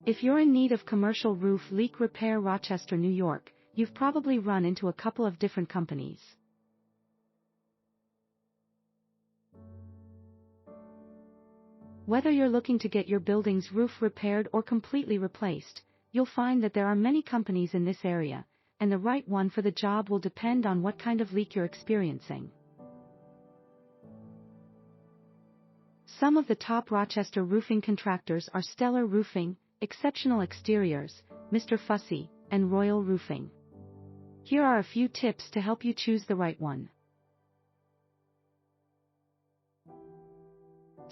If you're in need of commercial roof leak repair Rochester, New York, you've probably run into a couple of different companies. Whether you're looking to get your building's roof repaired or completely replaced, you'll find that there are many companies in this area, and the right one for the job will depend on what kind of leak you're experiencing. Some of the top Rochester roofing contractors are Stellar Roofing, Exceptional Exteriors, Mr. Fussy, and Royal Roofing. Here are a few tips to help you choose the right one.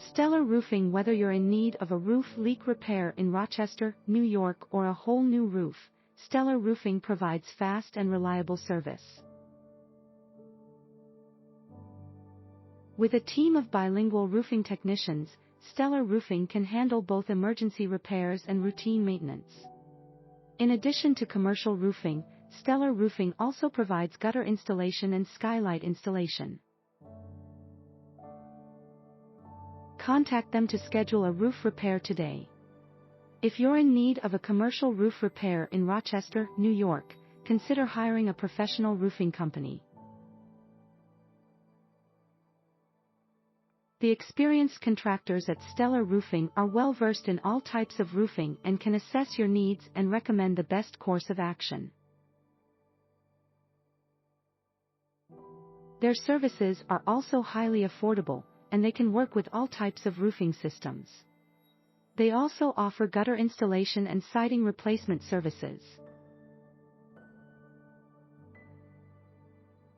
Stellar Roofing. Whether you're in need of a roof leak repair in Rochester, New York, or a whole new roof, Stellar Roofing provides fast and reliable service. With a team of bilingual roofing technicians, Stellar Roofing can handle both emergency repairs and routine maintenance. In addition to commercial roofing, Stellar Roofing also provides gutter installation and skylight installation. Contact them to schedule a roof repair today. If you're in need of a commercial roof repair in Rochester, New York, consider hiring a professional roofing company. The experienced contractors at Stellar Roofing are well versed in all types of roofing and can assess your needs and recommend the best course of action. Their services are also highly affordable, and they can work with all types of roofing systems. They also offer gutter installation and siding replacement services.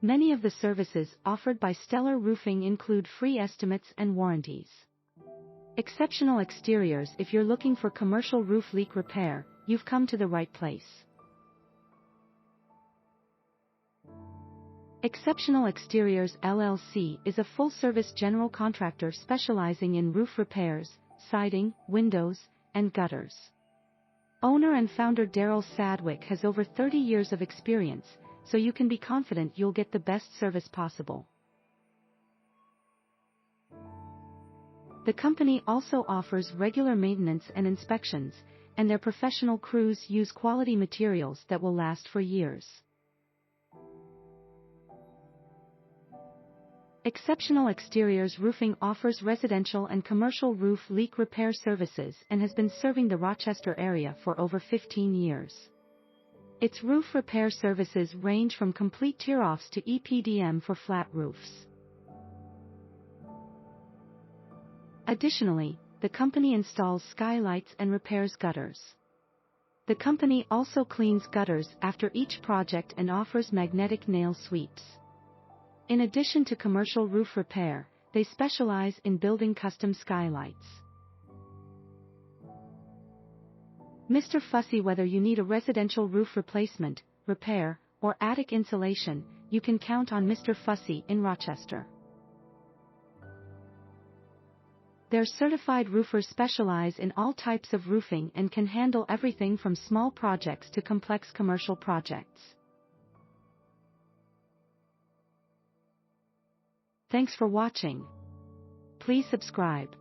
Many of the services offered by Stellar Roofing include free estimates and warranties. Exceptional Exteriors. If you're looking for commercial roof leak repair, you've come to the right place. Exceptional Exteriors LLC is a full-service general contractor specializing in roof repairs, siding, windows, and gutters. Owner and founder Daryl Sadwick has over 30 years of experience, so you can be confident you'll get the best service possible. The company also offers regular maintenance and inspections, and their professional crews use quality materials that will last for years. Exceptional Exteriors Roofing offers residential and commercial roof leak repair services and has been serving the Rochester area for over 15 years. Its roof repair services range from complete tear-offs to EPDM for flat roofs. Additionally, the company installs skylights and repairs gutters. The company also cleans gutters after each project and offers magnetic nail sweeps. In addition to commercial roof repair, they specialize in building custom skylights. Mr. Fussy. Whether you need a residential roof replacement, repair, or attic insulation, you can count on Mr. Fussy in Rochester. Their certified roofers specialize in all types of roofing and can handle everything from small projects to complex commercial projects. Thanks for watching. Please subscribe.